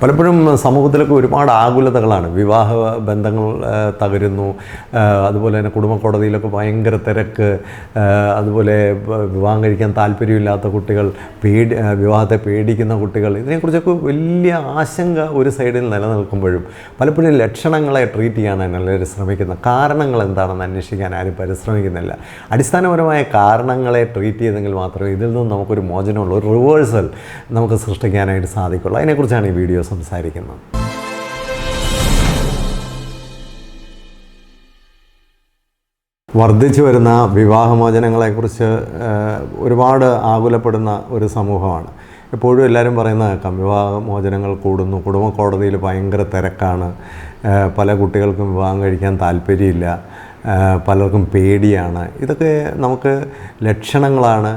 പലപ്പോഴും സമൂഹത്തിലൊക്കെ ഒരുപാട് ആകുലതകളാണ്. വിവാഹ ബന്ധങ്ങൾ തകരുന്നു, അതുപോലെ തന്നെ കുടുംബ കോടതിയിലൊക്കെ ഭയങ്കര തിരക്ക്, അതുപോലെ വിവാഹം കഴിക്കാൻ താല്പര്യമില്ലാത്ത കുട്ടികൾ, വിവാഹത്തെ പേടിക്കുന്ന കുട്ടികൾ, ഇതിനെക്കുറിച്ചൊക്കെ വലിയ ആശങ്ക ഒരു സൈഡിൽ നിലനിൽക്കുമ്പോഴും പലപ്പോഴും ലക്ഷണങ്ങളെ ട്രീറ്റ് ചെയ്യാനാണ് എല്ലാവരും ശ്രമിക്കുന്നത്. കാരണങ്ങൾ എന്താണെന്ന് അന്വേഷിക്കാൻ ആരും പരിശ്രമിക്കുന്നില്ല. അടിസ്ഥാനപരമായ കാരണങ്ങളെ ട്രീറ്റ് ചെയ്തെങ്കിൽ മാത്രമേ ഇതിൽ നിന്നും നമുക്കൊരു മോചനമുള്ള ഒരു റിവേഴ്സൽ നമുക്ക് സൃഷ്ടിക്കാനായിട്ട് സാധിക്കുള്ളൂ. അതിനെക്കുറിച്ചാണ് ഈ വീഡിയോ സംസാരിക്കുന്നത്. വർദ്ധിച്ചു വരുന്ന വിവാഹമോചനങ്ങളെക്കുറിച്ച് ഒരുപാട് ആകുലപ്പെടുന്ന ഒരു സമൂഹമാണ്. എപ്പോഴും എല്ലാവരും പറയുന്നത് കേൾക്കാം, വിവാഹമോചനങ്ങൾ കൂടുന്നു, കുടുംബ കോടതിയിൽ ഭയങ്കര തിരക്കാണ്, പല കുട്ടികൾക്കും വിവാഹം കഴിക്കാൻ താല്പര്യമില്ല, പലർക്കും പേടിയാണ്. ഇതൊക്കെ നമുക്ക് ലക്ഷണങ്ങളാണ്.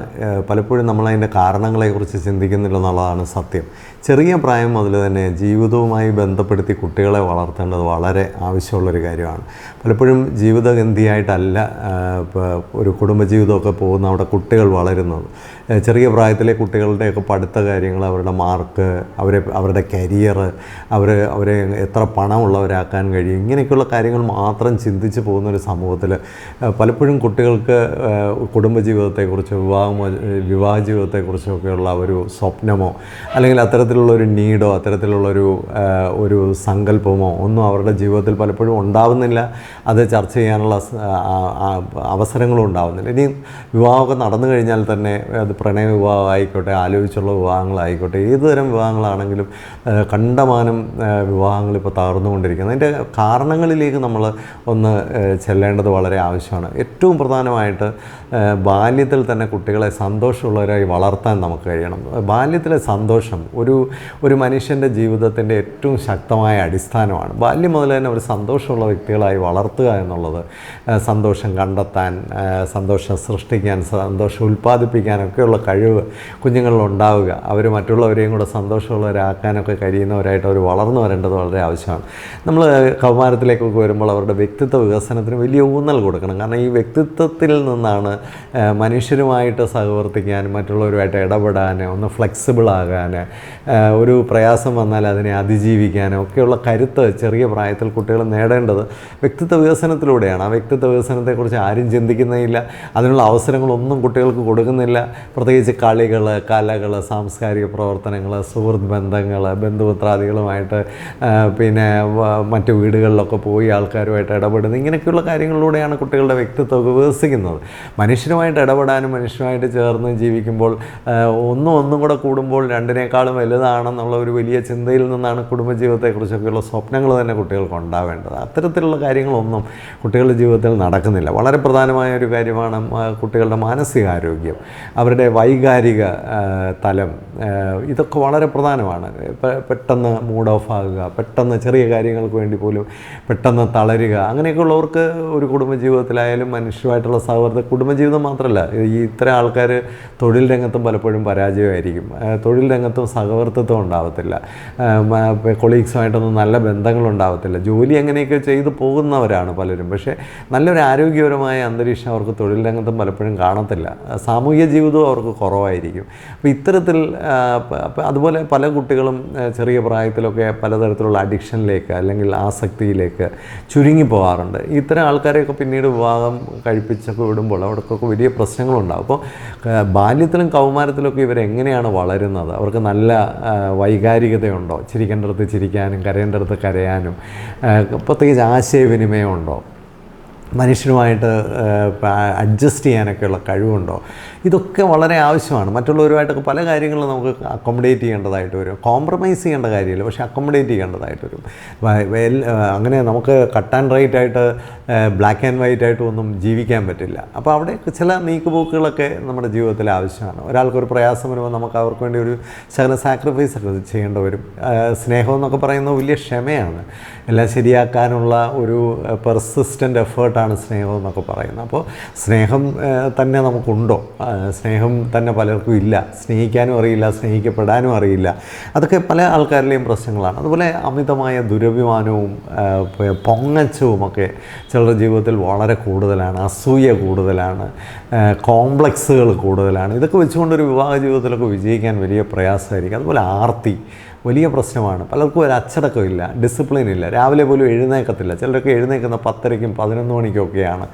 പലപ്പോഴും നമ്മളതിൻ്റെ കാരണങ്ങളെക്കുറിച്ച് ചിന്തിക്കുന്നില്ല എന്നുള്ളതാണ് സത്യം. ചെറിയ പ്രായം മുതൽ തന്നെ ജീവിതവുമായി ബന്ധപ്പെടുത്തി കുട്ടികളെ വളർത്തേണ്ടത് വളരെ ആവശ്യമുള്ളൊരു കാര്യമാണ്. പലപ്പോഴും ജീവിതഗന്ധിയായിട്ടല്ല ഒരു കുടുംബജീവിതമൊക്കെ പോകുന്ന അവിടെ കുട്ടികൾ വളരുന്നത്. ചെറിയ പ്രായത്തിലെ കുട്ടികളുടെയൊക്കെ പഠിത്ത കാര്യങ്ങൾ, അവരുടെ മാർക്ക്, അവരുടെ കരിയർ, അവരെ എത്ര പണമുള്ളവരാക്കാൻ കഴിയും, ഇങ്ങനെയൊക്കെയുള്ള കാര്യങ്ങൾ മാത്രം ചിന്തിച്ച് പോകുന്നൊരു സമൂഹത്തിൽ പലപ്പോഴും കുട്ടികൾക്ക് കുടുംബജീവിതത്തെക്കുറിച്ചോ വിവാഹ ജീവിതത്തെക്കുറിച്ചൊക്കെയുള്ള ഒരു സ്വപ്നമോ അല്ലെങ്കിൽ അത്തരത്തിലുള്ളൊരു നീഡോ അത്തരത്തിലുള്ളൊരു സങ്കല്പമോ ഒന്നും അവരുടെ ജീവിതത്തിൽ പലപ്പോഴും ഉണ്ടാവുന്നില്ല. അത് ചർച്ച ചെയ്യാനുള്ള അവസരങ്ങളും ഉണ്ടാവുന്നില്ല. ഇനി വിവാഹമൊക്കെ നടന്നു കഴിഞ്ഞാൽ തന്നെ അത് പ്രണയ വിവാഹം ആയിക്കോട്ടെ, ആലോചിച്ചുള്ള വിവാഹങ്ങളായിക്കോട്ടെ, ഏതുതരം വിവാഹങ്ങളാണെങ്കിലും കണ്ടമാനം വിവാഹങ്ങൾ ഇപ്പോൾ തകർന്നുകൊണ്ടിരിക്കുന്നത്. അതിൻ്റെ കാരണങ്ങളിലേക്ക് നമ്മൾ ഒന്ന് ചെല്ലേണ്ടത് വളരെ ആവശ്യമാണ്. ഏറ്റവും പ്രധാനമായിട്ട് ബാല്യത്തിൽ തന്നെ കുട്ടികളെ സന്തോഷമുള്ളവരായി വളർത്താൻ നമുക്ക് കഴിയണം. ബാല്യത്തിലെ സന്തോഷം ഒരു മനുഷ്യൻ്റെ ജീവിതത്തിൻ്റെ ഏറ്റവും ശക്തമായ അടിസ്ഥാനമാണ്. ബാല്യം മുതൽ തന്നെ ഒരു സന്തോഷമുള്ള വ്യക്തികളായി വളർത്തുക എന്നുള്ളത്, സന്തോഷം കണ്ടെത്താൻ, സന്തോഷം സൃഷ്ടിക്കാൻ, സന്തോഷം ഉൽപ്പാദിപ്പിക്കാനൊക്കെയുള്ള കഴിവ് കുഞ്ഞുങ്ങളിലുണ്ടാവുക, അവർ മറ്റുള്ളവരെയും കൂടെ സന്തോഷമുള്ളവരാക്കാനൊക്കെ കഴിയുന്നവരായിട്ട് അവർ വളർന്നു വരേണ്ടത് വളരെ ആവശ്യമാണ്. നമ്മൾ കൗമാരത്തിലേക്കൊക്കെ വരുമ്പോൾ അവരുടെ വ്യക്തിത്വ വികസനത്തിന് വലിയ ഊന്നൽ കൊടുക്കണം. കാരണം ഈ വ്യക്തിത്വത്തിൽ നിന്നാണ് മനുഷ്യരുമായിട്ട് സഹവർത്തിക്കാൻ, മറ്റുള്ളവരുമായിട്ട് ഇടപെടാൻ, ഒന്ന് ഫ്ലെക്സിബിളാകാൻ, ഒരു പ്രയാസം വന്നാൽ അതിനെ അതിജീവിക്കാനും ഒക്കെയുള്ള കരുത്ത് ചെറിയ പ്രായത്തിൽ കുട്ടികൾ നേടേണ്ടത് വ്യക്തിത്വ വികസനത്തിലൂടെയാണ്. ആ വ്യക്തിത്വ വികസനത്തെക്കുറിച്ച് ആരും ചിന്തിക്കുന്നില്ല. അതിനുള്ള അവസരങ്ങളൊന്നും കുട്ടികൾക്ക് കൊടുക്കുന്നില്ല. പ്രത്യേകിച്ച് കളികൾ, കലകൾ, സാംസ്കാരിക പ്രവർത്തനങ്ങൾ, സുഹൃത്ത് ബന്ധങ്ങൾ, ബന്ധുമിത്രാദികളുമായിട്ട് പിന്നെ മറ്റു വീടുകളിലൊക്കെ പോയി ആൾക്കാരുമായിട്ട് ഇടപെടുന്നത്, ഇങ്ങനെയൊക്കെയുള്ള കാര്യങ്ങളിലൂടെയാണ് കുട്ടികളുടെ വ്യക്തിത്വം വികസിക്കുന്നത്. മനുഷ്യരുമായിട്ട് ഇടപെടാനും മനുഷ്യരുമായിട്ട് ചേർന്ന് ജീവിക്കുമ്പോൾ ഒന്നും കൂടെ കൂടുമ്പോൾ രണ്ടിനേക്കാളും വലുതാണെന്നുള്ള ഒരു വലിയ ചിന്തയിൽ നിന്നാണ് കുടുംബജീവിതത്തെക്കുറിച്ചൊക്കെയുള്ള സ്വപ്നങ്ങൾ തന്നെ കുട്ടികൾക്ക് ഉണ്ടാവേണ്ടത്. അത്തരത്തിലുള്ള കാര്യങ്ങളൊന്നും കുട്ടികളുടെ ജീവിതത്തിൽ നടക്കുന്നില്ല. വളരെ പ്രധാനമായ ഒരു കാര്യമാണ് കുട്ടികളുടെ മാനസികാരോഗ്യം, അവരുടെ വൈകാരിക തലം. ഇതൊക്കെ വളരെ പ്രധാനമാണ്. പെട്ടെന്ന് മൂഡ് ഓഫ് ആകുക, പെട്ടെന്ന് ചെറിയ കാര്യങ്ങൾക്ക് വേണ്ടി പോലും പെട്ടെന്ന് തളരുക, അങ്ങനെയൊക്കെയുള്ളവർക്ക് ഒരു കുടുംബജീവിതത്തിലായാലും മനുഷ്യരുമായിട്ടുള്ള സൗഹൃദം, കുടുംബജീവിതം മാത്രമല്ല, ഇത്തരം ആൾക്കാർ തൊഴിൽ രംഗത്തും പലപ്പോഴും പരാജയമായിരിക്കും. തൊഴിൽ രംഗത്തും സഹവർത്തിത്വം ഉണ്ടാവത്തില്ല, കൊളീഗ്സുമായിട്ടൊന്നും നല്ല ബന്ധങ്ങളുണ്ടാവത്തില്ല. ജോലി അങ്ങനെയൊക്കെ ചെയ്തു പോകുന്നവരാണ് പലരും. പക്ഷേ നല്ലൊരു ആരോഗ്യപരമായ അന്തരീക്ഷം അവർക്ക് തൊഴിൽ രംഗത്തും പലപ്പോഴും കാണത്തില്ല. സാമൂഹിക ജീവിതവും അവർക്ക് കുറവായിരിക്കും. അപ്പോൾ ഇത്തരത്തിൽ അതുപോലെ പല കുട്ടികളും ചെറിയ പ്രായത്തിലൊക്കെ പലതരത്തിലുള്ള അഡിക്ഷനിലേക്ക് അല്ലെങ്കിൽ ആസക്തിയിലേക്ക് ചുരുങ്ങി പോകാറുണ്ട്. ഇത്തരം ആൾക്കാരെയൊക്കെ പിന്നീട് വിവാഹം കഴിപ്പിച്ചൊക്കെ വിടുമ്പോൾ അവർക്കൊക്കെ വലിയ പ്രശ്നങ്ങളുണ്ടാകും. അപ്പോൾ ബാല്യത്തിലും കൗമാരത്തിലൊക്കെ ഇവരെങ്ങനെയാണ് വളരുന്നത്? അവർക്ക് നല്ല വൈകാരികതയുണ്ടോ? ചിരിക്കേണ്ടടുത്ത് ചിരിക്കാനും കരയേണ്ടടുത്ത് കരയാനും, പ്രത്യേകിച്ച് ആശയവിനിമയം ഉണ്ടോ? മനുഷ്യരുമായിട്ട് അഡ്ജസ്റ്റ് ചെയ്യാനൊക്കെയുള്ള കഴിവുണ്ടോ? ഇതൊക്കെ വളരെ ആവശ്യമാണ്. മറ്റുള്ളവരുമായിട്ടൊക്കെ പല കാര്യങ്ങളും നമുക്ക് അക്കോമഡേറ്റ് ചെയ്യേണ്ടതായിട്ട് വരും. കോംപ്രമൈസ് ചെയ്യേണ്ട കാര്യമില്ല, പക്ഷേ അക്കോമഡേറ്റ് ചെയ്യേണ്ടതായിട്ട് വരും. അങ്ങനെ നമുക്ക് കട്ട് ആൻഡ് റൈറ്റ് ആയിട്ട് ബ്ലാക്ക് ആൻഡ് വൈറ്റ് ആയിട്ട് ഒന്നും ജീവിക്കാൻ പറ്റില്ല. അപ്പോൾ അവിടെ ചില നീക്കുപോക്കുകളൊക്കെ നമ്മുടെ ജീവിതത്തിൽ ആവശ്യമാണ്. ഒരാൾക്കൊരു പ്രയാസം വരുമ്പോൾ നമുക്ക് അവർക്ക് വേണ്ടി ഒരു ശകലം സാക്രിഫൈസ് ഒക്കെ ചെയ്യേണ്ടി വരും. സ്നേഹം എന്നൊക്കെ പറയുന്നത് വലിയ ക്ഷമയാണ്. എല്ലാം ശരിയാക്കാനുള്ള ഒരു പെർസിസ്റ്റൻ്റ് എഫേർട്ടാണ് സ്നേഹം എന്നൊക്കെ പറയുന്നത്. അപ്പോൾ സ്നേഹം തന്നെ നമുക്കുണ്ടോ? സ്നേഹം തന്നെ പലർക്കും ഇല്ല. സ്നേഹിക്കാനും അറിയില്ല, സ്നേഹിക്കപ്പെടാനും അറിയില്ല. അതൊക്കെ പല ആൾക്കാരിലെയും പ്രശ്നങ്ങളാണ്. അതുപോലെ അമിതമായ ദുരഭിമാനവും പൊങ്ങച്ചവുമൊക്കെ ചിലരുടെ ജീവിതത്തിൽ വളരെ കൂടുതലാണ്. അസൂയ കൂടുതലാണ്, കോംപ്ലക്സുകൾ കൂടുതലാണ്. ഇതൊക്കെ വെച്ചുകൊണ്ടൊരു വിവാഹ ജീവിതത്തിലൊക്കെ വിജയിക്കാൻ വലിയ പ്രയാസമായിരിക്കും. അതുപോലെ ആർത്തി, വലിയ പ്രശ്നമാണ്. പലർക്കും ഒരു അച്ചടക്കമില്ല, ഡിസിപ്ലിൻ ഇല്ല, രാവിലെ പോലും എഴുന്നേൽക്കത്തില്ല. ചിലരൊക്കെ എഴുന്നേൽക്കുന്ന 10:30-ക്കും 11 മണിക്കൊക്കെയാണ്.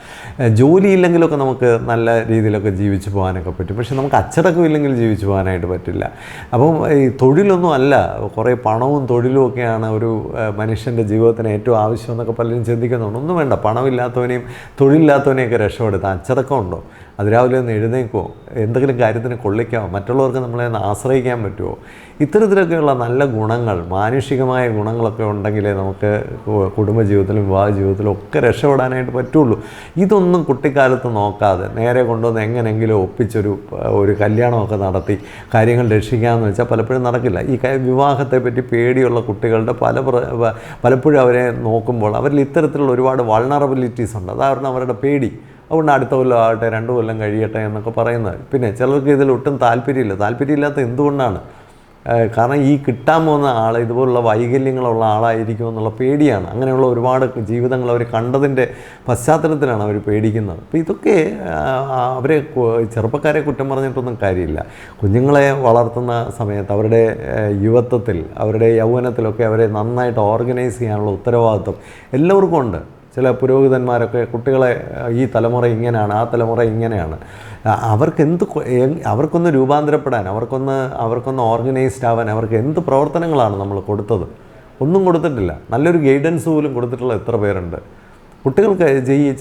ജോലിയില്ലെങ്കിലൊക്കെ നമുക്ക് നല്ല രീതിയിലൊക്കെ ജീവിച്ചു പോകാനൊക്കെ പറ്റും. പക്ഷേ നമുക്ക് അച്ചടക്കമില്ലെങ്കിൽ ജീവിച്ചു പോകാനായിട്ട് പറ്റില്ല. അപ്പം ഈ തൊഴിലൊന്നും അല്ല, കുറേ പണവും തൊഴിലും ഒക്കെയാണ് ഒരു മനുഷ്യൻ്റെ ജീവിതത്തിന് ഏറ്റവും ആവശ്യം എന്നൊക്കെ പലരും ചിന്തിക്കുന്നുണ്ട്. ഒന്നും വേണ്ട, പണമില്ലാത്തവനെയും തൊഴിലില്ലാത്തവനെയൊക്കെ രക്ഷപ്പെടുത്താം. അച്ചടക്കമുണ്ടോ? അതിരാവിലെ ഒന്ന് എഴുന്നേൽക്കുമോ? എന്തെങ്കിലും കാര്യത്തിന് കൊള്ളിക്കാമോ? മറ്റുള്ളവർക്ക് നമ്മളെ ഒന്ന് ആശ്രയിക്കാൻ പറ്റുമോ? ഇത്തരത്തിലൊക്കെയുള്ള നല്ല ഗുണങ്ങൾ, മാനുഷികമായ ഗുണങ്ങളൊക്കെ ഉണ്ടെങ്കിലേ നമുക്ക് കുടുംബജീവിതത്തിലും വിവാഹ ജീവിതത്തിലും ഒക്കെ രക്ഷപ്പെടാനായിട്ട് പറ്റുള്ളൂ. ഇതൊന്നും കുട്ടിക്കാലത്ത് നോക്കാതെ നേരെ കൊണ്ടുവന്ന് എങ്ങനെയെങ്കിലും ഒരു കല്യാണമൊക്കെ നടത്തി കാര്യങ്ങൾ രക്ഷിക്കാമെന്ന് വെച്ചാൽ പലപ്പോഴും നടക്കില്ല. ഈ വിവാഹത്തെപ്പറ്റി പേടിയുള്ള കുട്ടികളുടെ പലപ്പോഴും അവരെ നോക്കുമ്പോൾ അവരിൽ ഇത്തരത്തിലുള്ള ഒരുപാട് വൾണറബിലിറ്റീസ് ഉണ്ട്. അതായിരുന്നു അവരുടെ പേടി. അതുകൊണ്ട് അടുത്ത കൊല്ലം ആകട്ടെ, 2 കൊല്ലം കഴിയട്ടെ എന്നൊക്കെ പറയുന്നത്. പിന്നെ ചിലർക്ക് ഇതിൽ ഒട്ടും താല്പര്യമില്ലാത്ത എന്തുകൊണ്ടാണ്? കാരണം ഈ കിട്ടാൻ പോകുന്ന ആൾ ഇതുപോലുള്ള വൈകല്യങ്ങളുള്ള ആളായിരിക്കും എന്നുള്ള പേടിയാണ്. അങ്ങനെയുള്ള ഒരുപാട് ജീവിതങ്ങൾ അവർ കണ്ടതിൻ്റെ പശ്ചാത്തലത്തിലാണ് അവർ പേടിക്കുന്നത്. അപ്പോൾ ഇതൊക്കെ ചെറുപ്പക്കാരെ കുറ്റം പറഞ്ഞിട്ടൊന്നും കാര്യമില്ല. കുഞ്ഞുങ്ങളെ വളർത്തുന്ന സമയത്ത് അവരുടെ യുവത്വത്തിൽ, അവരുടെ യൗവനത്തിലൊക്കെ അവരെ നന്നായിട്ട് ഓർഗനൈസ് ചെയ്യാനുള്ള ഉത്തരവാദിത്വം എല്ലാവർക്കും ഉണ്ട്. ചില പുരോഹിതന്മാരൊക്കെ കുട്ടികളെ ഈ തലമുറ ഇങ്ങനെയാണ്, ആ തലമുറ ഇങ്ങനെയാണ്, അവർക്കൊന്ന് രൂപാന്തരപ്പെടാൻ, അവർക്കൊന്ന് ഓർഗനൈസ്ഡ് ആവാൻ അവർക്ക് എന്ത് പ്രവർത്തനങ്ങളാണ് നമ്മൾ കൊടുത്തത്? ഒന്നും കൊടുത്തിട്ടില്ല. നല്ലൊരു ഗൈഡൻസ് പോലും കൊടുത്തിട്ടുള്ള എത്ര പേരുണ്ട്? കുട്ടികൾക്ക്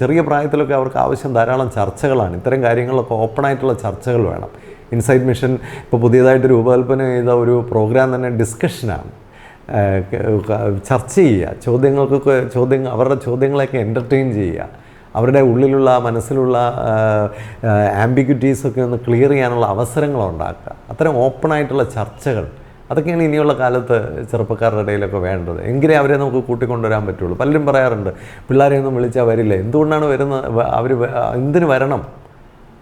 ചെറിയ പ്രായത്തിലൊക്കെ അവർക്ക് ആവശ്യം ധാരാളം ചർച്ചകളാണ്. ഇത്തരം കാര്യങ്ങളിലൊക്കെ ഓപ്പണായിട്ടുള്ള ചർച്ചകൾ വേണം. ഇൻസൈറ്റ് മിഷൻ ഇപ്പോൾ പുതിയതായിട്ട് രൂപകൽപ്പന ചെയ്ത ഒരു പ്രോഗ്രാം തന്നെ ഡിസ്കഷനാണ്. ചർച്ച ചെയ്യുക, അവരുടെ ചോദ്യങ്ങളെയൊക്കെ എൻ്റർടൈൻ ചെയ്യുക, അവരുടെ ഉള്ളിലുള്ള മനസ്സിലുള്ള ആംബിഗ്വിറ്റീസൊക്കെ ഒന്ന് ക്ലിയർ ചെയ്യാനുള്ള അവസരങ്ങളുണ്ടാക്കുക. അത്തരം ഓപ്പണായിട്ടുള്ള ചർച്ചകൾ, അതൊക്കെയാണ് ഇനിയുള്ള കാലത്ത് ചെറുപ്പക്കാരുടെ ഇടയിലൊക്കെ വേണ്ടത്. എങ്കിലേ അവരെ നമുക്ക് കൂട്ടിക്കൊണ്ടുവരാൻ പറ്റുള്ളൂ. പലരും പറയാറുണ്ട്, പിള്ളേരെയൊന്നും വിളിച്ചാൽ വരില്ല. എന്തുകൊണ്ടാണ് വരുന്നത്? എന്തിന് വരണം?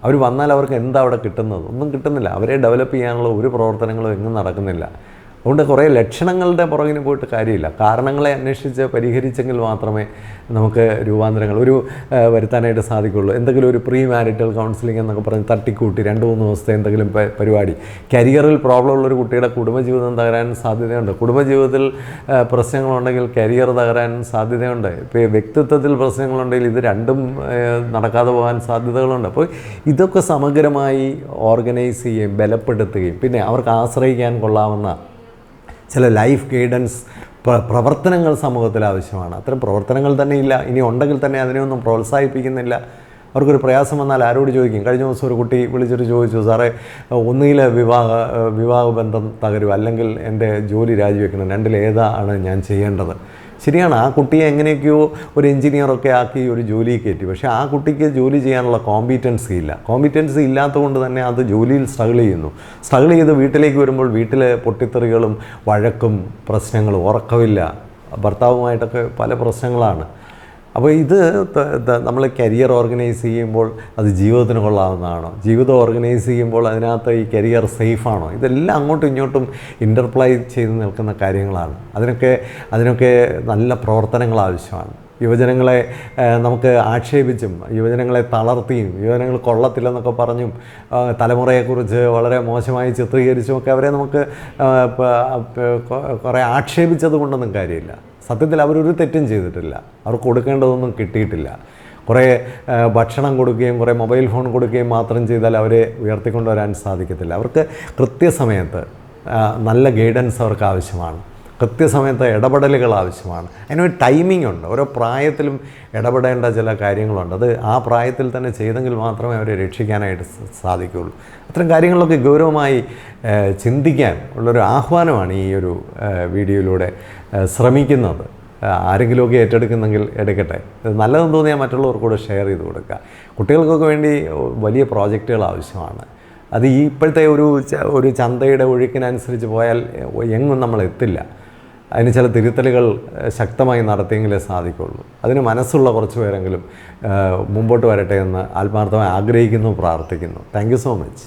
അവർ വന്നാൽ അവർക്ക് എന്താ അവിടെ കിട്ടുന്നത്? ഒന്നും കിട്ടുന്നില്ല. അവരെ ഡെവലപ്പ് ചെയ്യാനുള്ള ഒരു പ്രവർത്തനങ്ങളും എങ്ങും നടക്കുന്നില്ല. അതുകൊണ്ട് കുറേ ലക്ഷണങ്ങളുടെ പുറകിന് പോയിട്ട് കാര്യമില്ല. കാരണങ്ങളെ അന്വേഷിച്ച് പരിഹരിച്ചെങ്കിൽ മാത്രമേ നമുക്ക് രൂപാന്തരങ്ങൾ വരുത്താനായിട്ട് സാധിക്കുള്ളൂ. എന്തെങ്കിലും ഒരു പ്രീ മാരിറ്റൽ കൗൺസിലിംഗ് എന്നൊക്കെ പറഞ്ഞ് തട്ടിക്കൂട്ടി 2-3 ദിവസത്തെ എന്തെങ്കിലും പരിപാടി, കരിയറിൽ പ്രോബ്ലം ഉള്ളൊരു കുട്ടിയുടെ കുടുംബജീവിതം തകരാൻ സാധ്യതയുണ്ട്. കുടുംബജീവിതത്തിൽ പ്രശ്നങ്ങളുണ്ടെങ്കിൽ കരിയർ തകരാൻ സാധ്യതയുണ്ട്. ഇപ്പോൾ വ്യക്തിത്വത്തിൽ പ്രശ്നങ്ങളുണ്ടെങ്കിൽ ഇത് രണ്ടും നടക്കാതെ പോകാൻ സാധ്യതകളുണ്ട്. അപ്പോൾ ഇതൊക്കെ സമഗ്രമായി ഓർഗനൈസ് ചെയ്യുകയും ബലപ്പെടുത്തുകയും പിന്നെ അവർക്ക് ആശ്രയിക്കാൻ കൊള്ളാവുന്ന ചില ലൈഫ് ഗൈഡൻസ് പ്രവർത്തനങ്ങൾ സമൂഹത്തിൽ ആവശ്യമാണ്. അത്തരം പ്രവർത്തനങ്ങൾ തന്നെ ഇല്ല. ഇനി ഉണ്ടെങ്കിൽ തന്നെ അതിനെയൊന്നും പ്രോത്സാഹിപ്പിക്കുന്നില്ല. അവർക്കൊരു പ്രയാസം വന്നാൽ ആരോട് ചോദിക്കും? കഴിഞ്ഞ ദിവസം ഒരു കുട്ടി വിളിച്ചിട്ട് ചോദിച്ചു, സാറേ ഒന്നുകിൽ വിവാഹബന്ധം തകരും, അല്ലെങ്കിൽ എൻ്റെ ജോലി രാജിവെക്കണം, രണ്ടിലേതാണ് ഞാൻ ചെയ്യേണ്ടത്? ശരിയാണ്, ആ കുട്ടിയെ എങ്ങനെയൊക്കെയോ ഒരു എഞ്ചിനീയറൊക്കെ ആക്കി ഒരു ജോലി കയറ്റി. പക്ഷേ ആ കുട്ടിക്ക് ജോലി ചെയ്യാനുള്ള കോമ്പിറ്റൻസി ഇല്ലാത്തതുകൊണ്ട് തന്നെ അത് ജോലിയിൽ സ്ട്രഗിൾ ചെയ്ത് വീട്ടിലേക്ക് വരുമ്പോൾ വീട്ടിലെ പൊട്ടിത്തെറികളും വഴക്കും പ്രശ്നങ്ങളും, ഉറക്കമില്ല, ഭർത്താവുമായിട്ടൊക്കെ പല പ്രശ്നങ്ങളാണ്. അപ്പോൾ ഇത് നമ്മൾ കരിയർ ഓർഗനൈസ് ചെയ്യുമ്പോൾ അത് ജീവിതത്തിന് കൊള്ളാവുന്നതാണോ? ജീവിതം ഓർഗനൈസ് ചെയ്യുമ്പോൾ അതിനകത്ത് ഈ കരിയർ സേഫാണോ? ഇതെല്ലാം അങ്ങോട്ടും ഇങ്ങോട്ടും ഇൻ്റർപ്ലൈ ചെയ്ത് നിൽക്കുന്ന കാര്യങ്ങളാണ്. അതിനൊക്കെ നല്ല പ്രവർത്തനങ്ങൾ ആവശ്യമാണ്. യുവജനങ്ങളെ നമുക്ക് ആക്ഷേപിച്ചും യുവജനങ്ങളെ തളർത്തിയും യുവജനങ്ങൾ കൊള്ളത്തില്ലെന്നൊക്കെ പറഞ്ഞും തലമുറയെക്കുറിച്ച് വളരെ മോശമായി ചിത്രീകരിച്ചുമൊക്കെ അവരെ നമുക്ക് കുറേ ആക്ഷേപിച്ചത് കൊണ്ടൊന്നും കാര്യമില്ല. സത്യത്തിൽ അവരൊരു തെറ്റും ചെയ്തിട്ടില്ല. അവർക്ക് കൊടുക്കേണ്ടതൊന്നും കിട്ടിയിട്ടില്ല. കുറേ ഭക്ഷണം കൊടുക്കുകയും കുറേ മൊബൈൽ ഫോൺ കൊടുക്കുകയും മാത്രം ചെയ്താൽ അവരെ ഉയർത്തിക്കൊണ്ടുവരാൻ സാധിക്കത്തില്ല. അവർക്ക് കൃത്യസമയത്ത് നല്ല ഗൈഡൻസ് അവർക്ക് ആവശ്യമാണ്. കൃത്യസമയത്ത് ഇടപെടലുകൾ ആവശ്യമാണ്. അതിനൊരു ടൈമിംഗ് ഉണ്ട്. ഓരോ പ്രായത്തിലും ഇടപെടേണ്ട ചില കാര്യങ്ങളുണ്ട്. അത് ആ പ്രായത്തിൽ തന്നെ ചെയ്തെങ്കിൽ മാത്രമേ അവരെ രക്ഷിക്കാനായിട്ട് സാധിക്കുകയുള്ളൂ. അത്തരം കാര്യങ്ങളിലൊക്കെ ഗൗരവമായി ചിന്തിക്കാൻ ഉള്ളൊരു ആഹ്വാനമാണ് ഈ ഒരു വീഡിയോയിലൂടെ ശ്രമിക്കുന്നത്. ആരെങ്കിലുമൊക്കെ ഏറ്റെടുക്കുന്നെങ്കിൽ എടുക്കട്ടെ. നല്ലതെന്ന് തോന്നിയാൽ മറ്റുള്ളവർക്കൂടെ ഷെയർ ചെയ്ത് കൊടുക്കുക. കുട്ടികൾക്കൊക്കെ വേണ്ടി വലിയ പ്രോജക്റ്റുകൾ ആവശ്യമാണ്. അത് ഇപ്പോഴത്തെ ഒരു ചന്തയുടെ ഒഴുക്കിനനുസരിച്ച് പോയാൽ എങ്ങും നമ്മൾ എത്തില്ല. അതിന് ചില തിരുത്തലുകൾ ശക്തമായി നടത്തിയെങ്കിലേ സാധിക്കുള്ളൂ. അതിന് മനസ്സുള്ള കുറച്ച് പേരെങ്കിലും മുമ്പോട്ട് വരട്ടെ എന്ന് ആത്മാർത്ഥമായി ആഗ്രഹിക്കുന്നു, പ്രാർത്ഥിക്കുന്നു. Thank you so much.